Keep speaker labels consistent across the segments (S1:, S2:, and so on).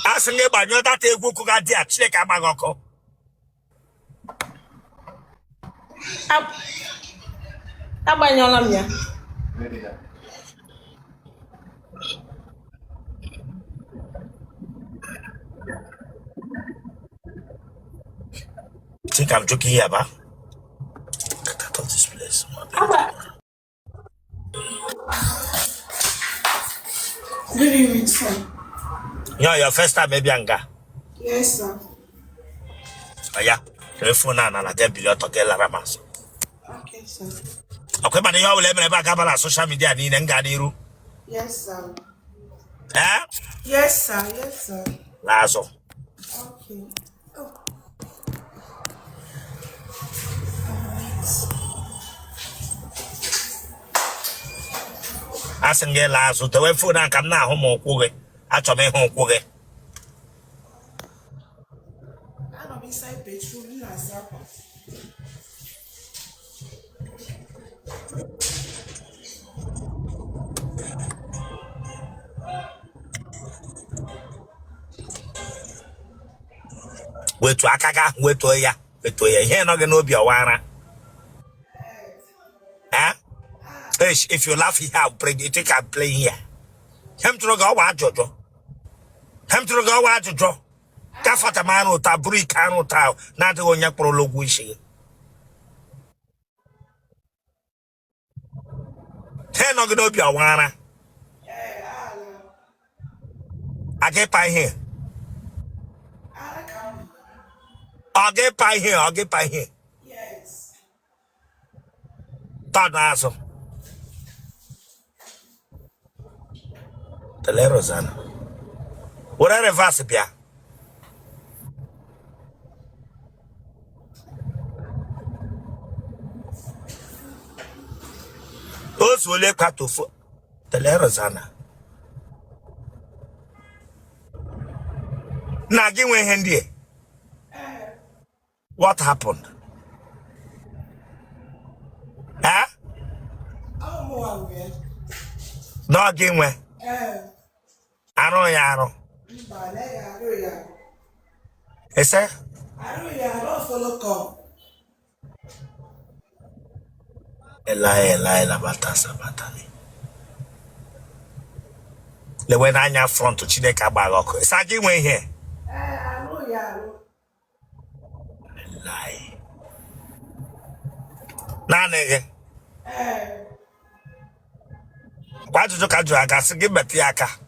S1: Asking about you that a book got there, check a bagoko.
S2: Abanyolamia.
S1: Think I'm joking here, ba? Get out of this place.
S2: Good evening, sir.
S1: Yeah, your first time, maybe anga.
S2: Yes, sir.
S1: Oh, yeah. Telephone and I tell you to tell Ramas.
S2: Okay, sir.
S1: Okay, but you will never back up on social media in Ngadiru.
S2: Yes, sir.
S1: Eh?
S2: Yes, sir. Yes, sir.
S1: Lazo.
S2: Okay. Oh.
S1: Asking Lazo, the way food and come now home. I told me home.
S2: I don't be inside bedroom in a zapper.
S1: Wait to Akaga, wait to ya. Wait to ya. Here not gonna be a wana. Eh? If you laugh here, I'll bring you think I'm playing here. Him to go watch Jojo. Him to go watch Jojo. Kafata mano tabri kano tao. Not the one yak prologue wishing. Here not gonna be a wana. I get by here. I'll get by here. I'll get by here.
S2: Yes.
S1: Thought awesome. The Lerozana. Whatever Vasipia. Those will let cut to foot. The Lerozana. Now give me handy. What happened? Huh?
S2: Oh,
S1: No give me. I know ya. Is it?
S2: I don't follow call.
S1: Ela batasa batani. Le when anya front to Chineka bagoko. Is that give me here?
S2: I know ya.
S1: Lie. Nah, nigga. Why did you catch your gas? Give me Tiaka.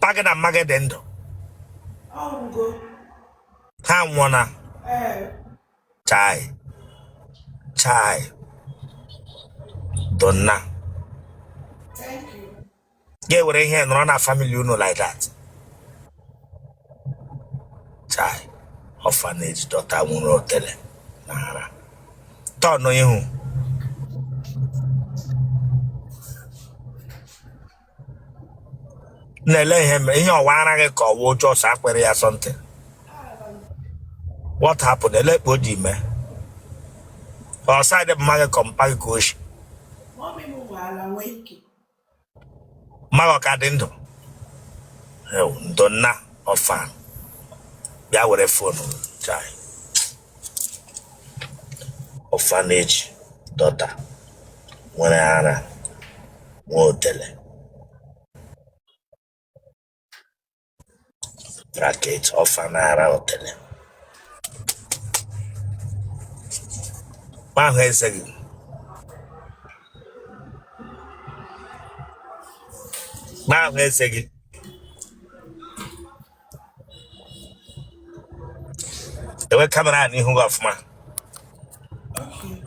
S1: Pagin and Magadendo.
S2: Oh, go.
S1: Ham wanna. Chai. Donna.
S2: Thank you.
S1: Yeah, we're in here and run our family, you know, like that. Chai. Orphanage, daughter, Otele. Ara. Don't know you. Let him in your one call, watch just or something. What happened? They let body man. Outside the mother compare coach.
S2: Mommy, move while I'm waking.
S1: Magakadindo. Donna or fan. Yeah, with a phone. Chai. Orphanage, daughter. Nwere, Otele. Bracket Ara Otele. Man, where's it? Man, where's it? The way camera and who off man.
S2: Okay.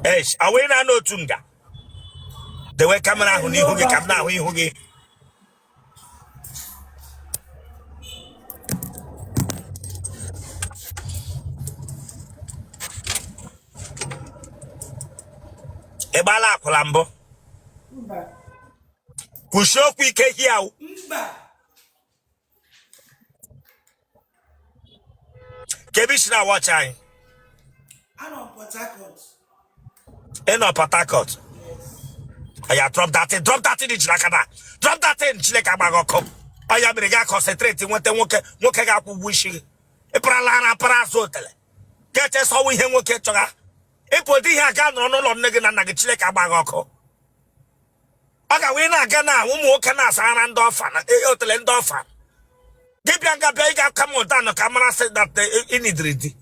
S1: Hey, away na no tunga. The way camera who you get come now, who get. Ebala Kolambo. Kushoku ike here. Kebishna watching.
S2: I'm on Port Harcourt.
S1: In Port Harcourt. Aya drop that in Chilakana. Drop that in Chilekabagoko. Aya Briga concentrating what the woke up wishing. A pralana parasotele. Get us how we him will catch her. A podi hagan no nigga and Chilekabagoko. Aga wina gana, Umokana, Sarandofan, Otele Ndofan. Gibianga Bega come on down, the camera said that in it.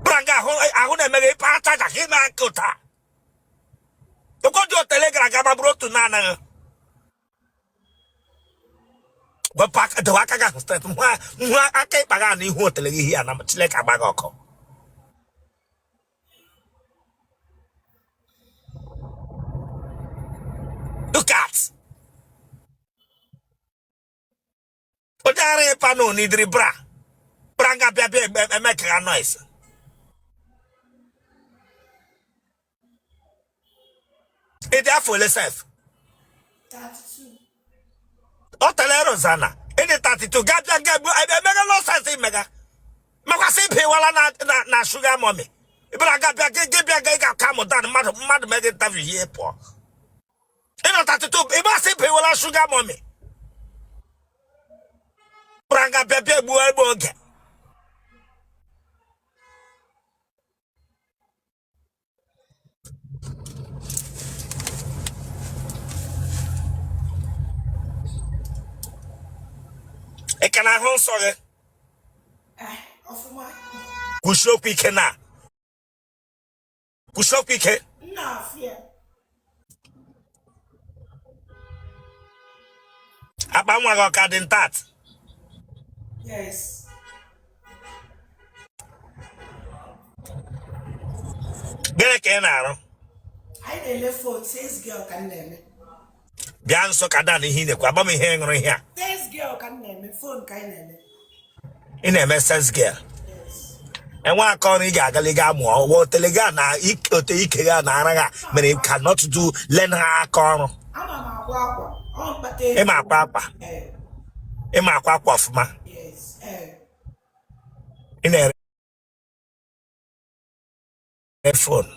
S1: Branga, I want to make a part of him and Kota. You go to a telegram, brought to Nana. But pack the Waka state. I can't pagani hotel here and I'm like a bagoko. Look at. But there ain't pano nidri bra. Branga baby make a noise. It's there for yourself.
S2: 32.
S1: Otele Rosanna. Any 32. Gabia Gabu. I mega no sense in mega. Makasi pay wala na sugar mommy. Ibra Gabia Gabia come down mad mega interview here poor. Any 32. Iba si pay wala sugar mommy. Branga Bebe Bueboge. Can I hold sorry?
S2: Of my.
S1: Kushopi kena. Kushopi ke.
S2: No, fear.
S1: Abamwa go garden tat.
S2: Yes.
S1: Bere kena no.
S2: I didn't phone. Says girl can name it.
S1: Bian so kada ni hine kwa ba me hengro here.
S2: Says girl can name it. Phone can name it.
S1: In a message girl.
S2: Yes.
S1: And one corner gagaliga mo what telegana ikega na araga me cannot do learn her corner.
S2: I'm a guapa. Oh, but
S1: Emma papa. Emma kwakwa fuma.
S2: Yes.
S1: In a phone.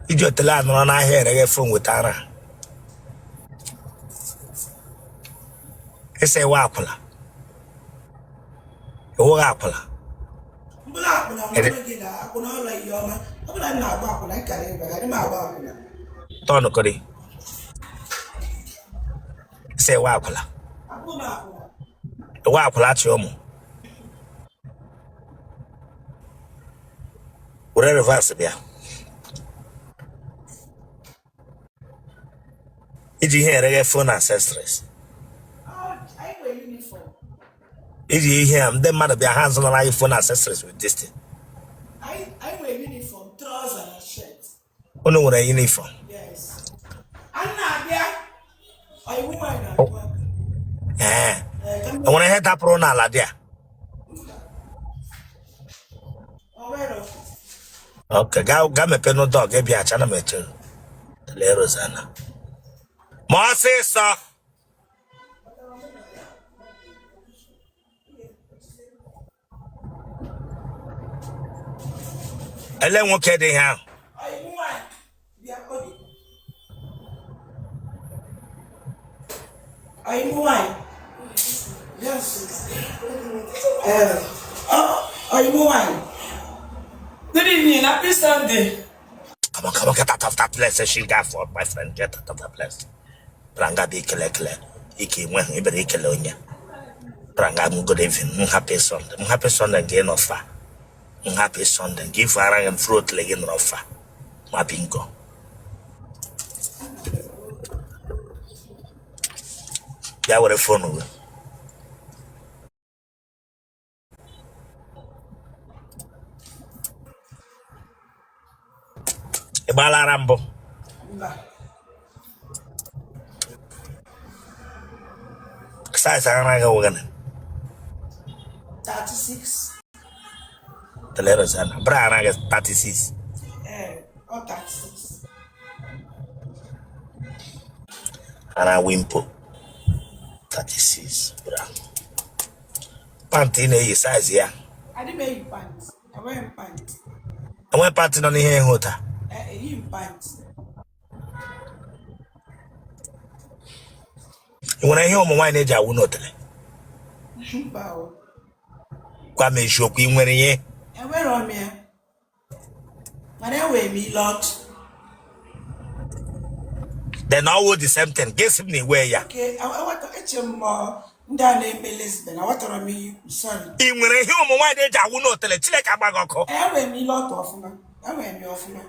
S1: Ijo tela no na here a phone with Ara. Ese wakula. O wakula.
S2: Black, I'm going to like your man. I'm not back when I carry it. I'm not
S1: Tono kodi. Ese wakula.
S2: I'm going to.
S1: Wakula chiomo. Ure reverse bia. Iji here a phone ancestors.
S2: I wear uniform.
S1: Iji here am them man be hands on iPhone accessories with this thing.
S2: I wear uniform, trousers and shirt.
S1: Ono wear uniform.
S2: Yes. I'm not there. I woman.
S1: I want to head up on ala there. Okay, ga me peno dog e bia chana me too. Le Rosanna. Mo say so. Ele won kede ha.
S2: I'm white. Yes. I'm white. Good evening, happy Sunday.
S1: Come on, get out of that place. She got for my friend. Get out of that place. Pranga be kele. Iki mwen ibere kele onya. Pranga mu good evening. Happy Sunday. Happy Sunday again offer. Happy Sunday. Give Ara and fruit again offer. Ma bingo. Ya were phone. Ebala Rambo. Size I go again.
S2: 36.
S1: The letters are Brian, I guess 36.
S2: Or 36.
S1: Ara Wimpo 36. Panty size, yeah.
S2: I didn't make pants. I wear pants.
S1: I went party on here hotel.
S2: In pants.
S1: When I hear my wine age, I will not tell.
S2: Bow.
S1: Kwame Shoki Nwere.
S2: And where on me? And I wear me lot.
S1: Then all the same thing. Guess me where ya.
S2: Okay, I want to get you more. Down in Lisbon. I want to me. Sorry.
S1: In when I hear my wine age, I will not tell it. Chile Kabagoko.
S2: I wear me lot of me. I wear me off me.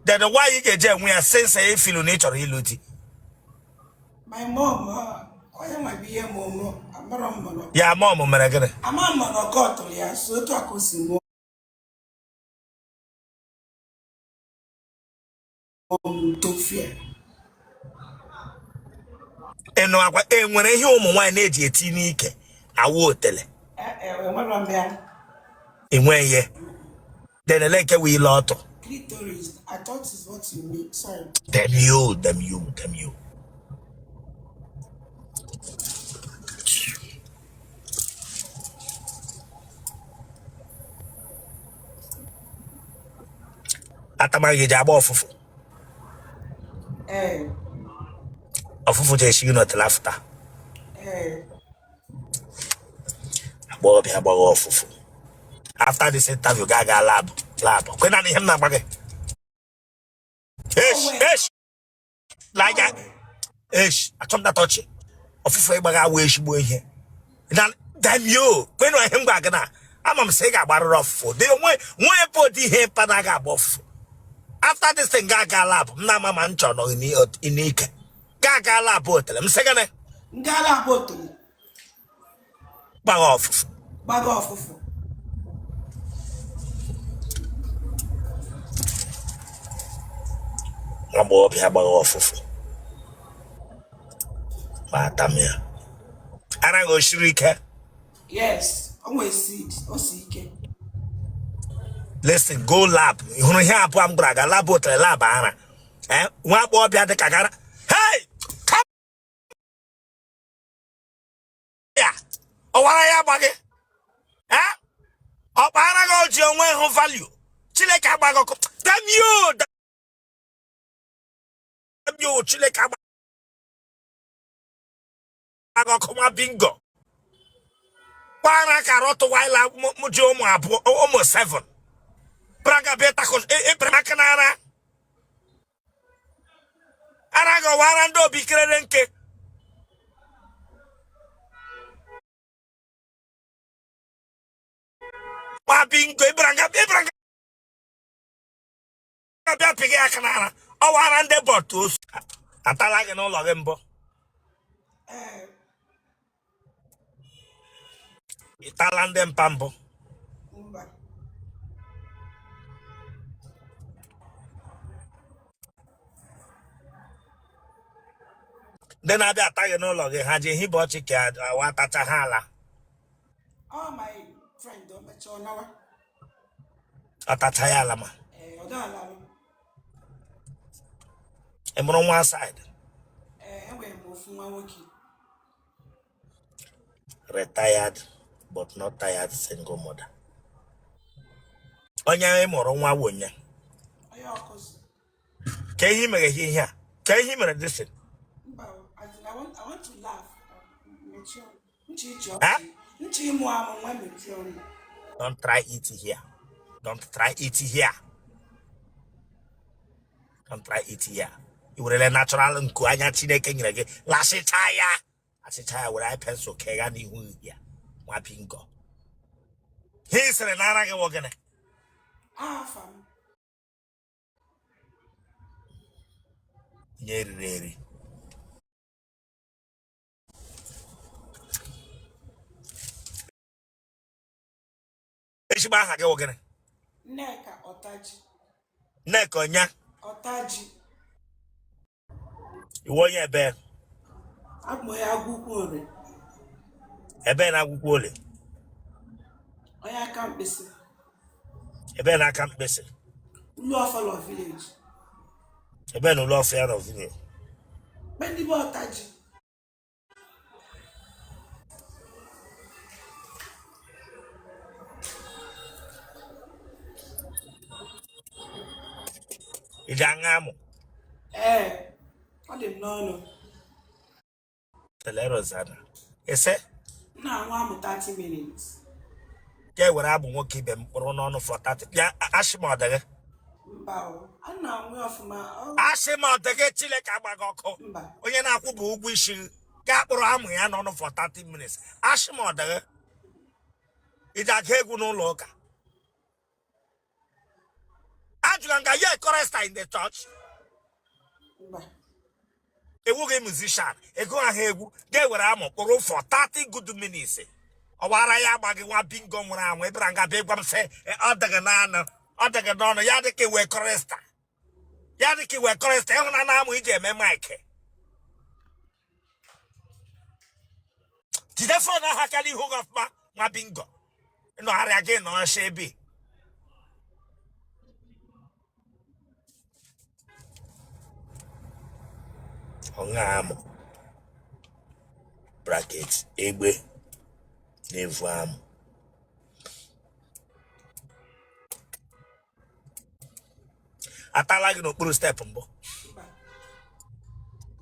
S1: Then why you get we are sense a feel nature hiloti.
S2: My mom, I am be a mom. I'm a mom.
S1: Yeah, mom, American.
S2: I'm a mom of God, so to accuse more. To fear.
S1: And no, when I hear my wine age, a teeny, I will tell it. In when ye. Then a like a wee lot.
S2: Clitoris, I thought is what you mean. Sorry.
S1: Damn you. Atamagi jabo ofufu. Ofufu je you not laughter. Abo bi abo ofufu. After this interview, gaga lab. When I him na bage. Ish. Like that. Ish. I told that touch. Ofufu e baga we shigbo ihe. Na damn you. When I him baga na. I'm saying about rough for. They when put the hair panaga off. After this thing, Gaga lab, Nama Manchon or in Ike. Gaga lab bottle. I'm second.
S2: Gala bottle.
S1: Bag off.
S2: Bag off.
S1: I'm up here bag off. Matamia. And I go shrike.
S2: Yes, always see it. Oh, see.
S1: Listen, go lab. You know here I'm braga lab bottle lab ana. One boy be at the cagara. Hey! Come here! Oh, what are you baggy? Oh, Para go to your way home value. Chile cabago. Damn you! Damn you, Chile cabago. Come bingo. Para caroto while mujo almost 7. Braga beta cos Bracanara. Arago warando be credenke. Ma bingo Braga Pigga Canara. Oh, warande botus. Atalaga no logembo. Italandem pambo. Then I be attacking no longer. Haji he bought chicken. I want to hala.
S2: Oh, my friend, don't bet you now.
S1: Atachayala ma. I'm on one side. Retired, but not tired single mother. Onya moro nwa wonya. Can you make here? Can you make this?
S2: I want to laugh.
S1: Huh? Don't try it here. Don't try it here. Don't try it here. You will natural and kuanya chine kenye lasi taya. Lasi taya where I pencil kegani hu here. Wapingo. He's an anage wogene.
S2: Fam.
S1: Yeri. Eshiba hage wogene.
S2: Neka otaji.
S1: Neko nya.
S2: Otaji.
S1: Iwo ye be.
S2: Agboya agukwo
S1: Ebe na agukwo ole.
S2: Oya campus.
S1: Ebe na campus.
S2: Ulu ofalo village.
S1: Ebe no lo fair of village.
S2: Bendi bo otaji.
S1: Ijangamo.
S2: Ọ dị m n'ọnụ.
S1: Telero Zana. Ese?
S2: Na nwa m 30 minutes.
S1: Ke were abu nwoke ibe m kpụrụ n'ọnụ for 30. Ya ashima odege.
S2: Mba o. A na-anwe ọfụma.
S1: Ashima odege Chileke agbaga ọkụ.
S2: Mba.
S1: Onye na-akwụ bụ ụgwọ isi. Ka kpụrụ amụ ya n'ọnụ for 30 minutes. Ashima odege. Ija aga egwu n'ụlọ ụka. Ajụla ye chorister in the church.
S2: Mba.
S1: Ewu musician. Ego ahụ egwu. Ge were amụ kpụrụ for 30 good minutes. Ọwara ya agbaghị nwa bingo nwere anwụ ebere nga bịa gwa m sị ọ dịghị n'anụ ọ dịghị n'ọnụ ya dịka iwe kọresta ya dịka iwe kọresta ịhụ na amụ iji eme maịkị jide fon ha aka n'ihu gị ọfụma nwa bingo nọgharịa gị nọọsha ebe ọṅa amụ bracket egbe Nevu amụ atala gị n'okpuru step mbụ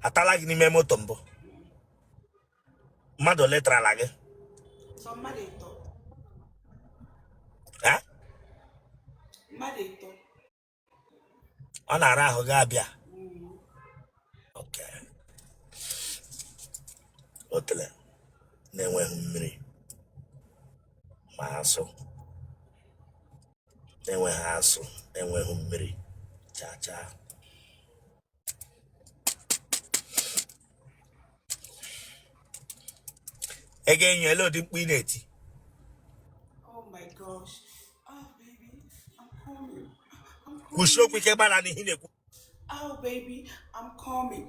S1: atala gị n'ime moto mbụ mmadụ letrala gị ọ na-ara ahụ gị abịa Otele na-enweghị mmiri ma asụ enweghị asụ enweghị mmiri cha ego enyo ele ụdị mkpu ị na-eti kwụsị okwu ike gbara n'ihi na-ekwu
S2: Oh baby, I'm coming.